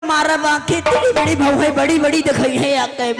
मारा बाकी इतनी बड़ी भाव है, बड़ी बड़ी दिखाई है आके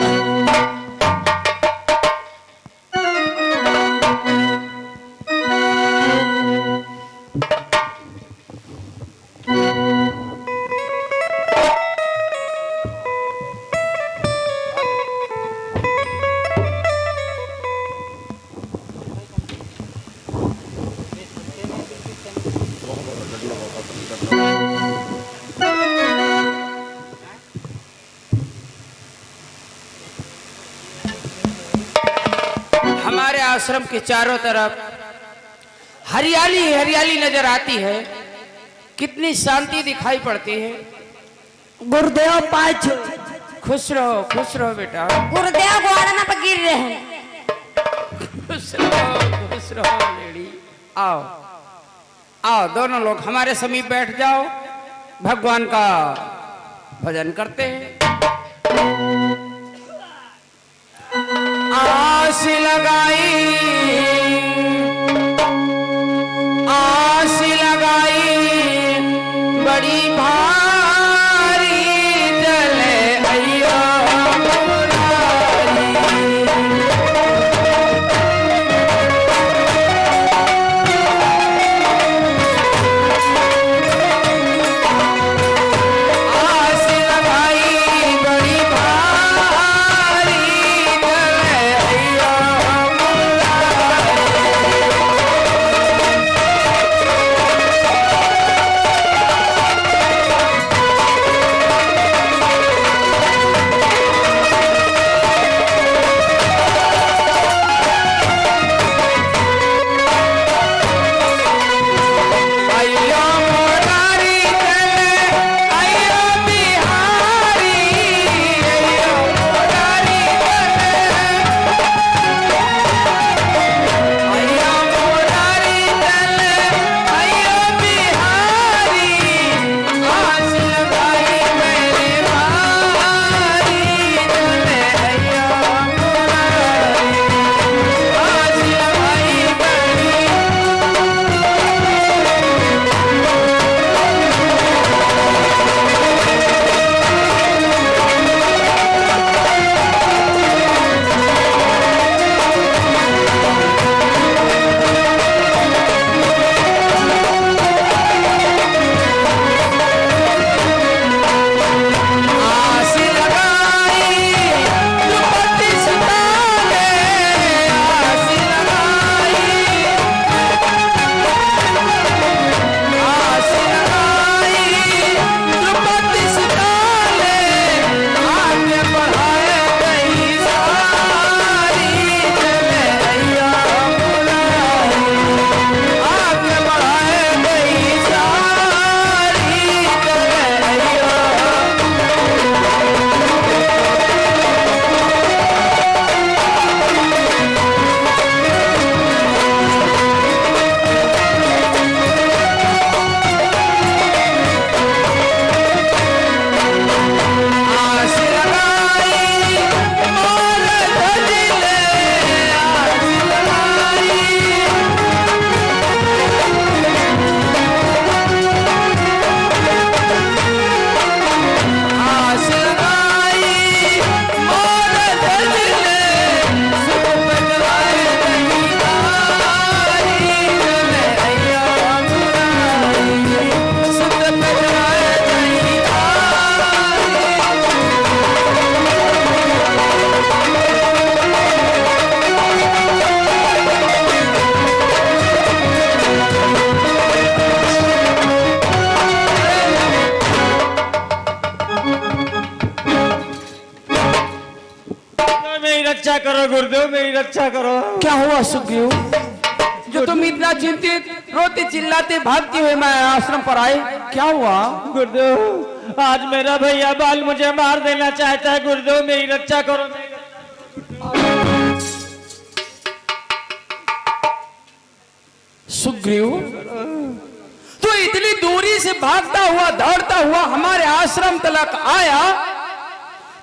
हमारे आश्रम के चारों तरफ हरियाली हरियाली नजर आती है, कितनी शांति दिखाई पड़ती है। गुरुदेव पाँच खुश रहो बेटा। गुरुदेव गुआड़ना पर गिर रहे हैं। खुश रहो लेडी। आओ आओ दोनों लोग हमारे समीप बैठ जाओ, भगवान का भजन करते हैं। आस लगाई बड़ी भारी जले अय्या रक्षा करो गुरुदेव, मेरी रक्षा करो। क्या हुआ सुग्रीव, जो तुम इतना चिंतित रोते चिल्लाते भागते हुए मैं आश्रम पर आए, क्या हुआ? गुरुदेव आज मेरा भैया बाल मुझे मार देना चाहता है, गुरुदेव मेरी रक्षा करो। सुग्रीव तो इतनी दूरी से भागता हुआ दौड़ता हुआ हमारे आश्रम तक आया,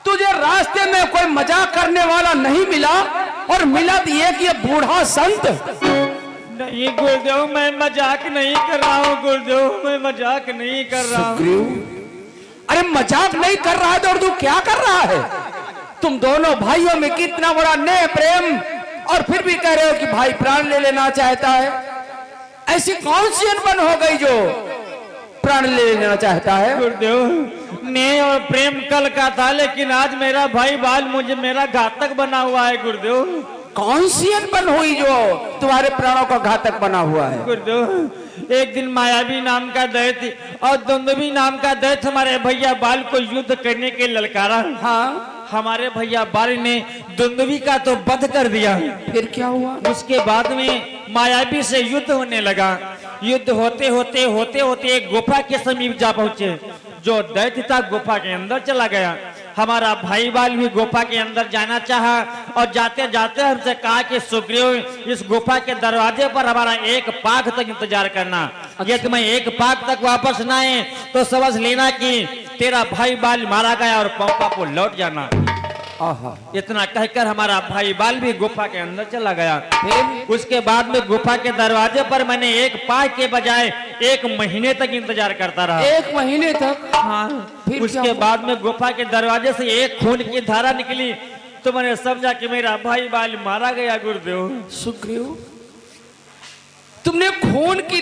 तुझे रास्ते में कोई मजाक करने वाला नहीं मिला और मिला तो ये कि ये बूढ़ा संत? नहीं गुरुदेव मैं मजाक नहीं कर रहा हूँ, गुरुदेव मैं मजाक नहीं कर रहा हूँ। अरे मजाक नहीं कर रहा है तो और तू क्या कर रहा है? तुम दोनों भाइयों में कितना बड़ा नेह प्रेम, और फिर भी कह रहे हो कि भाई प्राण ले लेना चाहता है। ऐसी कौन सी अनबन हो गई जो प्राण ले लेना चाहता है? गुरुदेव, नेह और प्रेम कल का था, लेकिन आज मेरा भाई बाल मुझे मेरा घातक बना हुआ है गुरुदेव। कौन सी अनबन हुई जो तुम्हारे प्राणों का घातक बना हुआ है? गुरुदेव, एक दिन मायावी नाम का दैत्य और दुंदुभी नाम का दैत्य हमारे भैया बाल को युद्ध करने के ललकारा। हाँ, हमारे भैया बाल ने दुंदुभी का तो वध कर दिया। फिर क्या हुआ? उसके बाद में मायावी से युद्ध होने लगा। युद्ध होते होते होते होते एक गुफा के समीप जा पहुंचे। जो दैत्य था गुफा के अंदर चला गया। हमारा भाई बाल भी गुफा के अंदर जाना चाहा और जाते जाते हमसे कहा कि सुग्रीव, इस गुफा के दरवाजे पर हमारा एक पाक तक इंतजार करना। ये तुम्हें एक पाक तक वापस ना आए तो समझ लेना कि तेरा भाई बाल मारा गया और पंपा को लौट जाना। इतना कहकर हमारा भाई बाल भी गुफा के अंदर चला गया। उसके बाद में गुफा के दरवाजे पर मैंने एक पाक के बजाय 1 महीने तक इंतजार करता रहा। 1 महीने तक? हाँ। फिर उसके बाद में गुफा के दरवाजे से एक खून की धारा निकली तो मैंने समझा कि मेरा भाई बाल मारा गया। गुरुदेव, सुग्रीव, तुमने खून की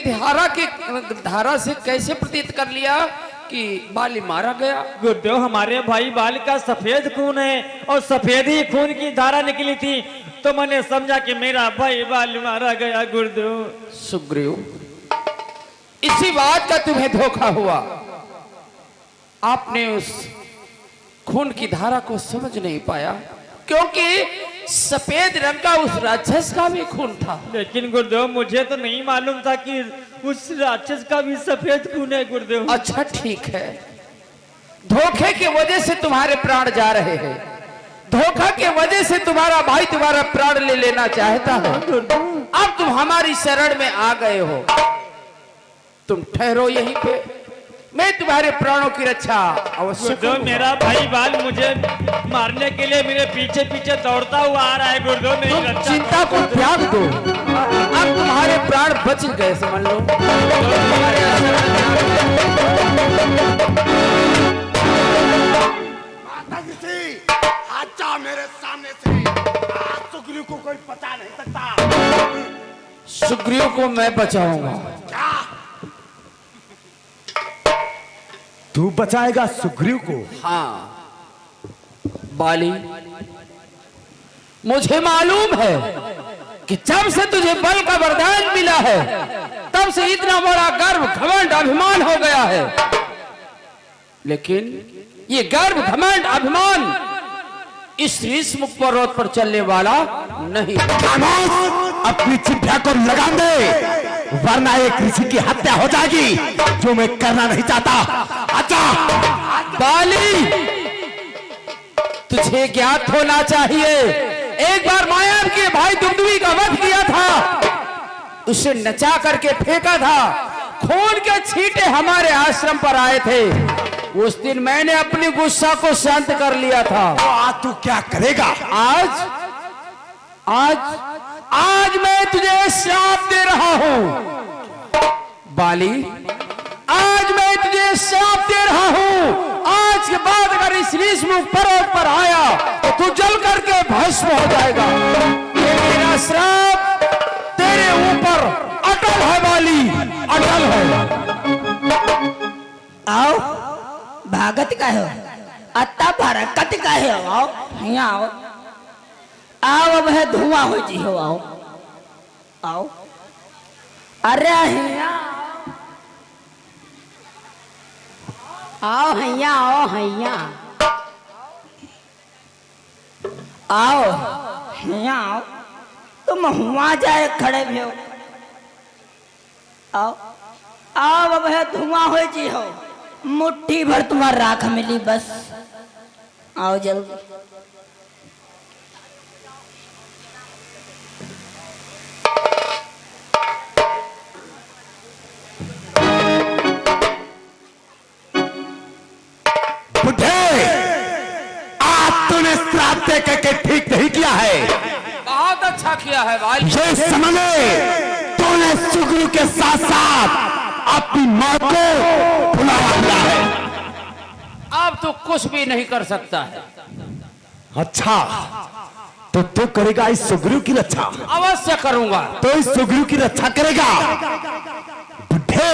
धारा से कैसे प्रतीत कर लिया कि बाली मारा गया? गुरुदेव, हमारे भाई बाल का सफेद खून है और सफेद ही खून की धारा निकली थी तो मैंने समझा कि मेरा भाई बाल मारा गया। गुरुदेव, सुग्रीव, इसी बात का तुम्हें धोखा हुआ। आपने उस खून की धारा को समझ नहीं पाया क्योंकि सफेद रंग का उस राक्षस का भी खून था। लेकिन गुरुदेव, मुझे तो नहीं मालूम था कि उस राक्षस का भी सफेद खून है। गुरुदेव, अच्छा ठीक है, धोखे की वजह से तुम्हारे प्राण जा रहे हैं, धोखा के वजह से तुम्हारा भाई तुम्हारा प्राण ले लेना चाहता है। अब तुम हमारी शरण में आ गए हो, तुम ठहरो यहीं पे, मैं तुम्हारे प्राणों की रक्षा अवश्य करूंगा। मेरा भाई बाल मुझे मारने के लिए मेरे पीछे पीछे दौड़ता हुआ आ रहा है। गुरुदेव, मेरी रक्षा, चिंता को त्याग दो, अब तुम्हारे प्राण बच गए समझ लो। आजा मेरे सामने से, आज सुग्रीव को कोई बचा नहीं सकता। सुग्रीव को मैं बचाऊंगा। क्या तू बचाएगा सुग्रीव को? हाँ बाली, मुझे मालूम है कि जब से तुझे बल का वरदान मिला है तब से इतना बड़ा गर्व घमंड अभिमान हो गया है, लेकिन ये गर्व घमंड अभिमान इस ऋषमुख पर्वत पर चलने वाला नहीं। अपनी चिट्ठा को लगाम दे वरना एक ऋषि की हत्या हो जाएगी जो मैं करना नहीं चाहता। अच्छा बाली, तुझे ज्ञात होना चाहिए, एक बार मायावी के भाई दुंदुभी का वध किया था, उसे नचा करके फेंका था, खून के छींटे हमारे आश्रम पर आए थे। उस दिन मैंने अपनी गुस्सा को शांत कर लिया था। तो आज तू क्या करेगा? आज आज आज मैं तुझे श्राप दे रहा हूं बाली, आज मैं तुझे श्राप दे रहा हूं। आज के बाद अगर इस ऋषमुख पर्वत पर आया तो तू जल करके भस्म हो जाएगा। ये मेरा श्राप तेरे ऊपर अटल है बाली, अटल है। आओ, भागत का हो, अत्ता भारकत का है, आओ यहाँ आओ, आओ अब है धुआं हो जी हो, आओ आओ, अरे यहाँ आओ, हैया आओ, हैया आओ, हैया आओ, तुम हुआ जाए खड़े भी हो, आओ आओ अब है धुआं हो जी हो, मुट्ठी भर तुम्हारा राख मिली बस, आओ जल्दी। आज तूने श्राप दे करके ठीक नहीं किया है। बहुत अच्छा किया है बाली। ये समझ तूने सुग्रीव के साथ साथ अपनी मौत को भुला दिया है। अब तो कुछ भी नहीं कर सकता है। अच्छा, तो तू करेगा इस सुग्रीव की रक्षा? अवश्य करूंगा। तो इस सुग्रीव की रक्षा करेगा? बुढ़े,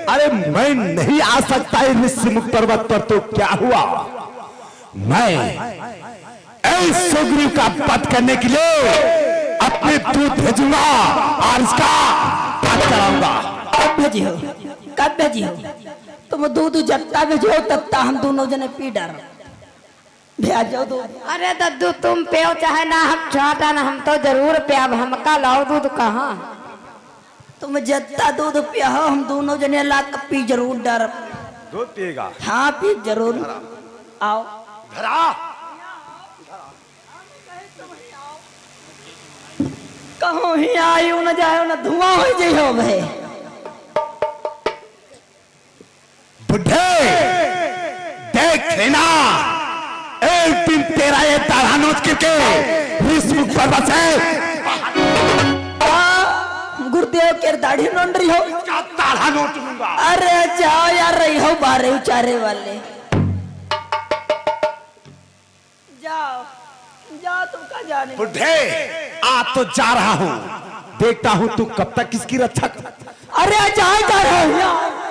अरे मैं नहीं आ सकता ऋषिमुख पर्वत पर, तो क्या हुआ? मैं इस सुग्रीव का वध करने के लिए अपने दूत भेजूंगा और इसका वध कराऊंगा। कब भेजियो? कब भेजियो? तुम दूध जत्ता भेजो तत्ता हम दोनों जने पी डर भेजो दूध। अरे दद्दू तुम पियो चाहे ना, हम छोटा ना, हम तो जरूर पियाब। हमका लाओ दूध कहाँ? तुम जत्ता दूध पिया हो, हम दोनों जने ला के पी जरूर डर। दूध पिएगा? हाँ पी जरूर। आओ धरा। कहो ही आयु न जायो न धुआं हो जाइयो भाई। बुढ़े देख लेना, एक दिन तेरा ये दाढ़ा नोच करके ऋषिमुख पर्वत से गुरुदेव के दाढ़ी नोट रही हो। क्या दाढ़ा नोच लूंगा? अरे जाओ यार, रही हो बारे उचारे वाले। जाओ जाओ, तुम कहाँ जाने? बुढ़े आ तो जा रहा हूँ, देखता हूँ तू कब तक इसकी रक्षा अरे जाओ जा रहा हूँ।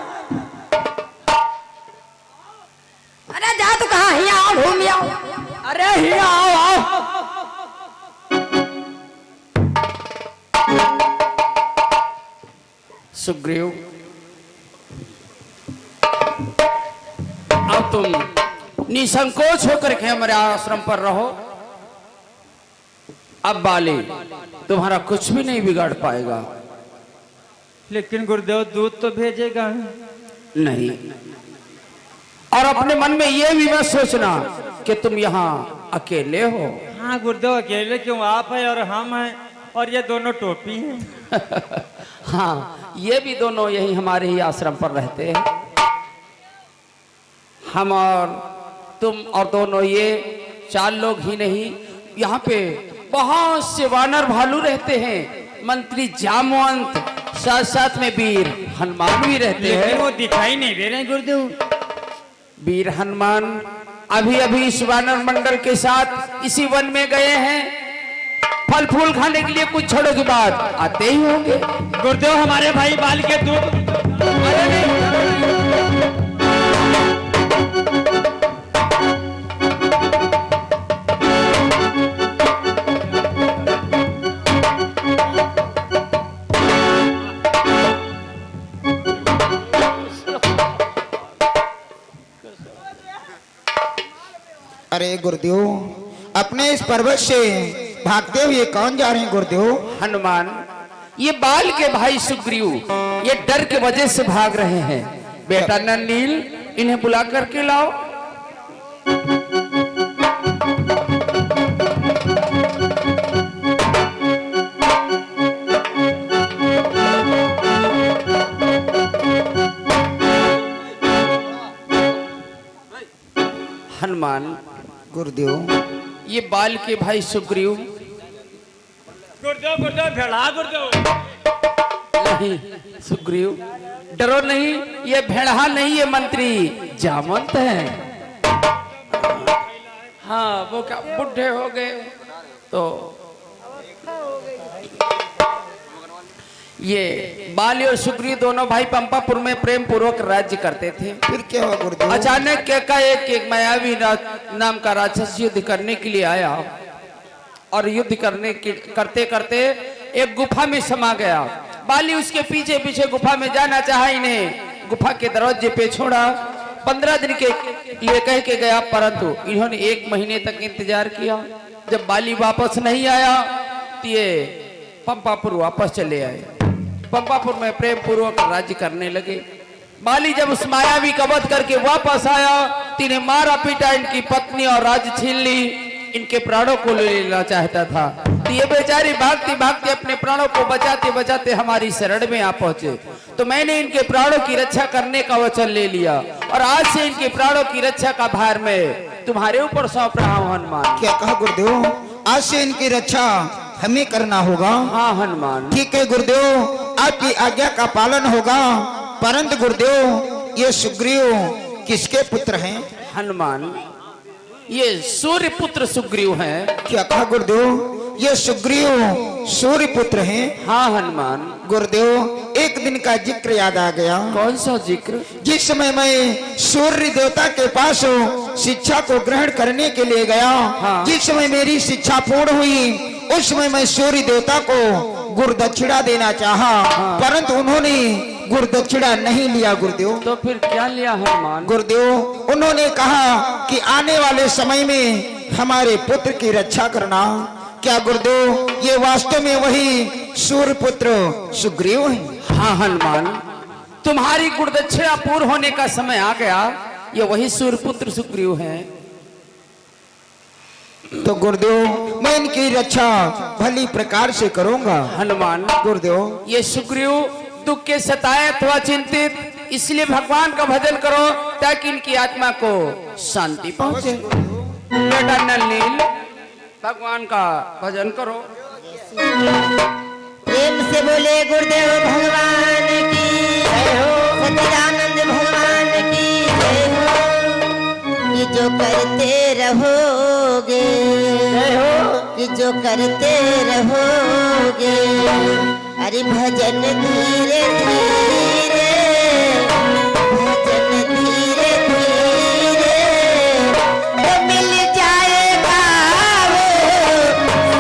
अरे जा तू कहाँ? यहाँ आओ, घूम आओ। अरे ही आओ आओ। सुग्रीव, अब तुम निसंकोच होकर के हमारे आश्रम पर रहो। अब बाली तुम्हारा कुछ भी नहीं बिगाड़ पाएगा। लेकिन गुरुदेव दूध तो भेजेगा। नहीं, और अपने मन में ये भी मत सोचना कि तुम यहाँ अकेले हो। हाँ गुरुदेव, अकेले क्यों? आप है और हम हैं, और ये दोनों टोपी हैं। हाँ, ये भी दोनों यही हमारे ही आश्रम पर रहते हैं। हम और तुम और दोनों, ये 4 लोग ही नहीं, यहाँ पे बहुत से वानर भालू रहते हैं। मंत्री जामवंत, साथ साथ में वीर हनुमान भी रहते हैं। लेकिन वो दिखाई नहीं दे रहे हैं गुरुदेव। वीर हनुमान अभी अभी इस वानर मंडल के साथ इसी वन में गए हैं। फल फूल खाने के लिए कुछ क्षणों के बाद आते ही होंगे। गुरुदेव, हमारे भाई बाल के दूध। अरे नहीं, अरे गुरुदेव, अपने इस पर्वत से भागते हुए कौन जा रहे हैं गुरुदेव? हनुमान, ये बाल के भाई सुग्रीव ये डर के वजह से भाग रहे हैं। बेटा नंदनील, इन्हें बुला करके लाओ। हनुमान, गुरुदेव, ये बाल के भाई सुग्रीव। गुरुदेव गुरुदेव, भेड़ा गुरुदेव। नहीं सुग्रीव, डरो नहीं, ये भेड़ा नहीं, ये मंत्री जामवंत हैं। हाँ, वो क्या बुढ़े हो गए तो ये बाली और सुग्रीव दोनों भाई पंपापुर में प्रेम पूर्वक राज्य करते थे। फिर क्या हुआ गुरुदेव? अचानक एक मायावी नाम का राक्षस युद्ध करने के लिए आया और युद्ध करते करते एक गुफा में समा गया। बाली उसके पीछे पीछे गुफा में जाना चाहा, इन्हें गुफा के दरवाजे पे छोड़ा। 15 दिन के लिए कह के गया, परंतु इन्होंने 1 महीने तक इंतजार किया। जब बाली वापस नहीं आया तो ये पंपापुर वापस चले आए। पंपापुर में प्रेम पूर्वक राज्य करने लगे। बाली जब उस मायावी का वध करके वापस आया तो इन्हें मारा पीटा, इनकी पत्नी और राज्य छीन ली, इनके प्राणों को ले लेना चाहता था। तो ये बेचारी भागती भागती अपने प्राणों को बचाते बचाते हमारी शरण में आ पहुंचे। तो मैंने इनके प्राणों की रक्षा करने का वचन ले लिया और आज से इनके प्राणों की रक्षा का भार मैं तुम्हारे ऊपर सौंप रहा हूँ हनुमान। क्या कहा गुरुदेव? आज से इनकी रक्षा हमें करना होगा? हाँ हनुमान। ठीक है गुरुदेव, आपकी आज्ञा का पालन होगा। परंतु गुरुदेव, ये सुग्रीव किसके पुत्र हैं? हनुमान, ये सूर्य पुत्र सुग्रीव हैं। क्या कहा गुरुदेव? ये सुग्रीव सूर्य पुत्र हैं? हाँ हनुमान। गुरुदेव, एक दिन का जिक्र याद आ गया। कौन सा जिक्र? जिस समय मैं सूर्य देवता के पास शिक्षा को ग्रहण करने के लिए गया, हाँ। जिस समय मेरी शिक्षा पूर्ण हुई, उस समय मैं सूर्य देवता को गुरुदक्षिणा देना चाहा, हाँ। परंतु उन्होंने गुरुदक्षिणा नहीं लिया गुरुदेव। तो फिर क्या लिया हनुमान? गुरुदेव, उन्होंने कहा कि आने वाले समय में हमारे पुत्र की रक्षा करना। क्या गुरुदेव, ये वास्तव में वही सूर्य पुत्र सुग्रीव है? हाँ हनुमान, तुम्हारी गुरुदक्षिणा पूर्ण होने का समय आ गया। ये वही सूर्य पुत्र सुग्रीव हैं। तो गुरुदेव, मैं इनकी रक्षा भली प्रकार से करूंगा। हनुमान, गुरुदेव, ये सुग्रीव दुख के सताए अथवा चिंतित, इसलिए भगवान का भजन करो ताकि इनकी आत्मा को शांति पहुंचे। बेटा नलनील, भगवान का भजन करो। प्रेम से बोले गुरुदेव भगवान की जय हो, सच्चिदानंद भगवान की जय हो। कि जो करते रहोगे, जय हो, कि जो करते रहोगे, अरे भजन धीरे धीरे, भजन धीरे धीरे, तो मिल जाएगा वो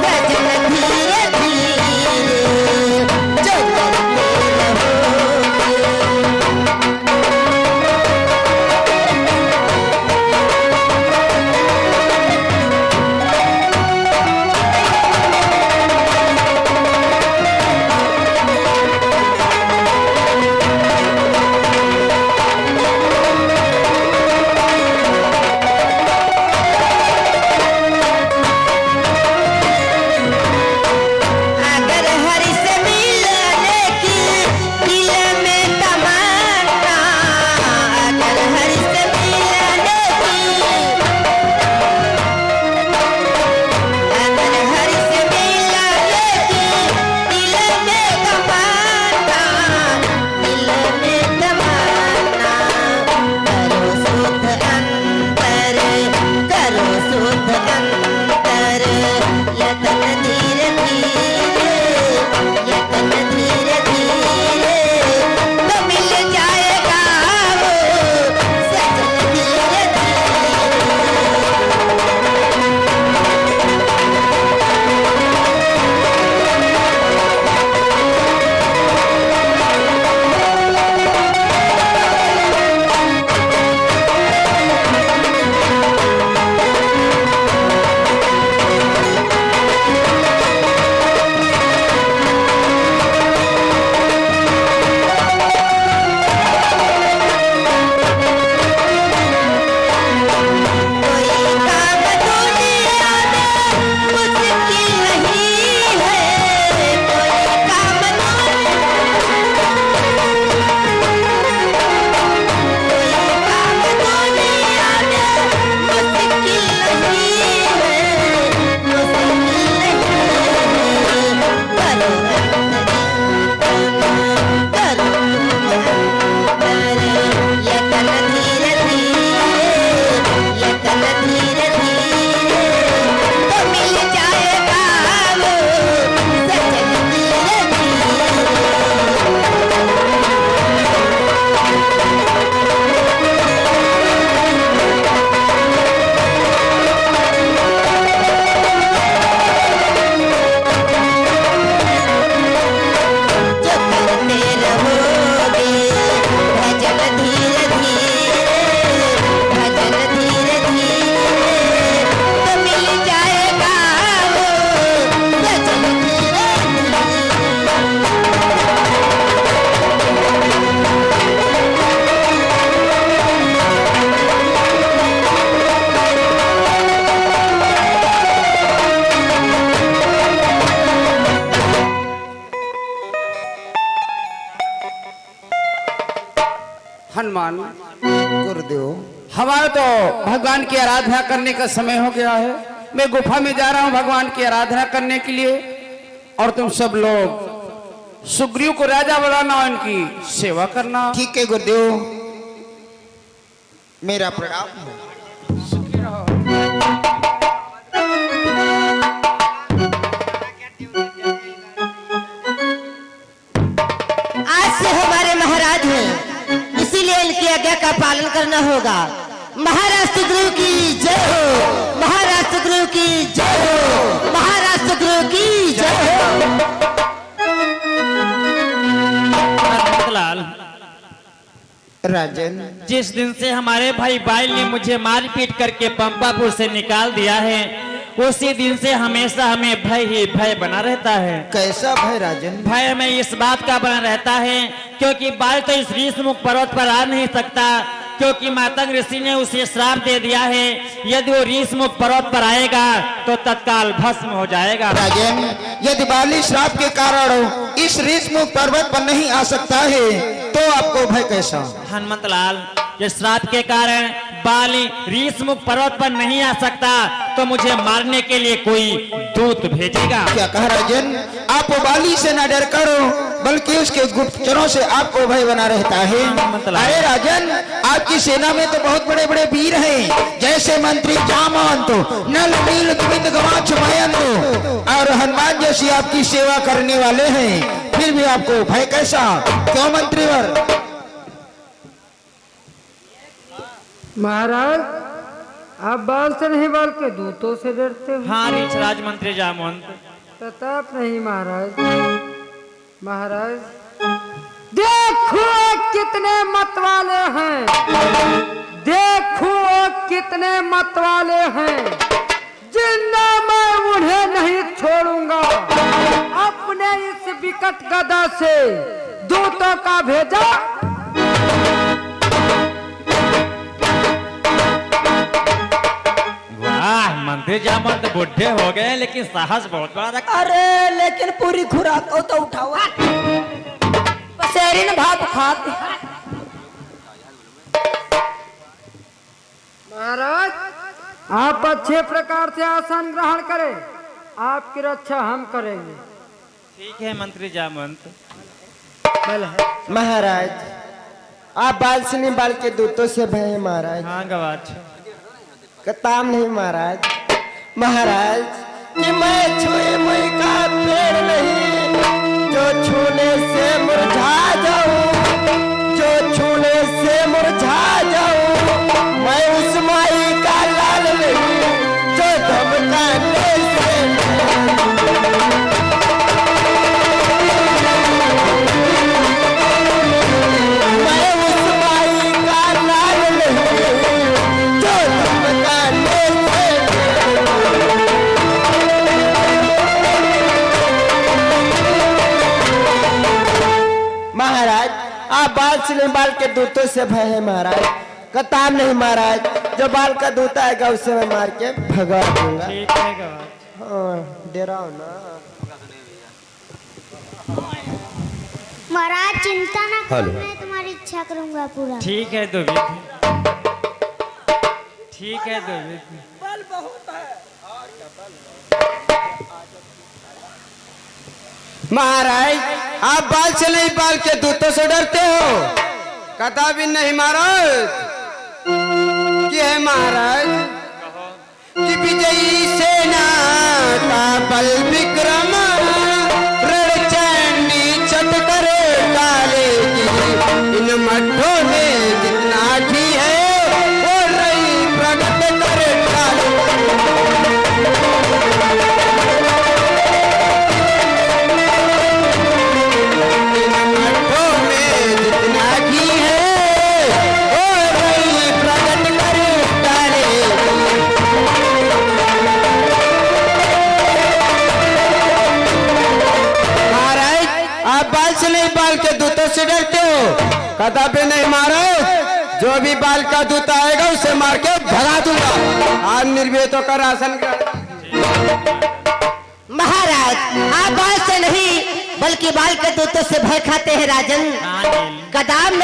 भजन धीरे धीरे, जो करते रहोगे। हनुमान, गुरुदेव, हमारा तो भगवान की आराधना करने का समय हो गया है। मैं गुफा में जा रहा हूँ भगवान की आराधना करने के लिए, और तुम सब लोग सुग्रीव को राजा बनाना और इनकी सेवा करना। ठीक है गुरुदेव। मेरा प्रणाम हो। आज से हमारे महाराज हैं, इसीलिए इनकी आज्ञा का पालन करना होगा। महाराष्ट्र गुरु की जय हो, महाराष्ट्र गुरु की जय हो, महाराष्ट्र गुरु की जय हो। लाल, राजन, जिस दिन से हमारे भाई बाइल ने मुझे मारपीट करके पंपापुर से निकाल दिया है, उसी दिन से हमेशा हमें भय ही भय बना रहता है। कैसा भय राजन? भय हमें इस बात का बना रहता है क्योंकि बाल तो इस ऋषमुख पर्वत पर आ नहीं सकता, क्योंकि मातंग ऋषि ने उसे श्राप दे दिया है, यदि वो ऋषमुख पर्वत पर आएगा तो तत्काल भस्म हो जाएगा। राजन, यदि बाली श्राप के कारण इस ऋषमुख पर्वत पर नहीं आ सकता है तो आपको भय कैसा? हनुमत लाल, ये श्राप के कारण बाली ऋषमुख पर्वत पर नहीं आ सकता तो मुझे मारने के लिए कोई दूत भेजेगा। क्या कहा राजन? आप बाली से न डर करो, बल्कि उसके गुप्तचरों से आपको भय बना रहता है। अरे राजन, आपकी सेना में तो बहुत बड़े बड़े वीर हैं, जैसे मंत्री जामवंत, नल नील गोविंद गवाक्ष मयंत और हनुमान जैसी आपकी सेवा करने वाले हैं, फिर भी आपको भय कैसा? क्यों मंत्रीवर? महाराज, आप बाल से नहीं बल्कि दूतों से डरते हो। हाँ ऋषराज मंत्री जामवंत। प्रताप नहीं महाराज। महाराज, देखो कितने मत वाले हैं, देखो कितने मत वाले हैं, जिन्ना मैं उन्हें नहीं छोड़ूंगा। अपने इस विकट गदा से दूतों का भेजा। मंत्री जामवंत बुढ़े हो गए लेकिन साहस बहुत बड़ा रखा। अरे लेकिन पूरी खुराक को तो उठाओ, पसेरीन भात खाते। महाराज, आप अच्छे प्रकार से आसन ग्रहण करें, आपकी रक्षा हम करेंगे। ठीक है मंत्री जामवंत। महाराज, आप बाल से नहीं बाल के दूतों से भय है महाराज। हाँ गवाच, कताम नहीं महाराज। महाराज, कि मैं छुए मुई का पेड़ नहीं, जो छूने से मुरझा जाऊं, जो छूने से मुरझा जाऊं। मैं उस माई का लाल नहीं, जो धमकाने से मैं उस माई का लाल नहीं, जो धमकाने से। महाराज, आप बाल से नहीं बाल के दूतों से भय है महाराज। कताम नहीं महाराज, जो बाल का दूत आएगा उसे मैं मार के भगा दूंगा। ठीक है गवाच। हाँ, डराओ ना महाराज, चिंता ना करो, मैं तुम्हारी इच्छा करूंगा पूरा। ठीक है दुर्विध, ठीक है दुर्विध। बल बहुत है। महाराज, आप बाल से नहीं बाल के दूतों से डरते हो? कदापि नहीं महाराज। कि है महाराज कि विजयी सेना का बल विक्रम, रणचंडी चट करे काले की। इन मठों में जितना घी है वो रही प्रगट करे काले। के दूतों से डरते हो? कदापि नहीं महाराज। जो भी बाल का दूत आएगा उसे मार के भगा दूंगा। आज निर्भीक होकर आसन महाराज, आप बाल से नहीं बल्कि बाल के दूतों से भय खाते हैं राजन। कदाम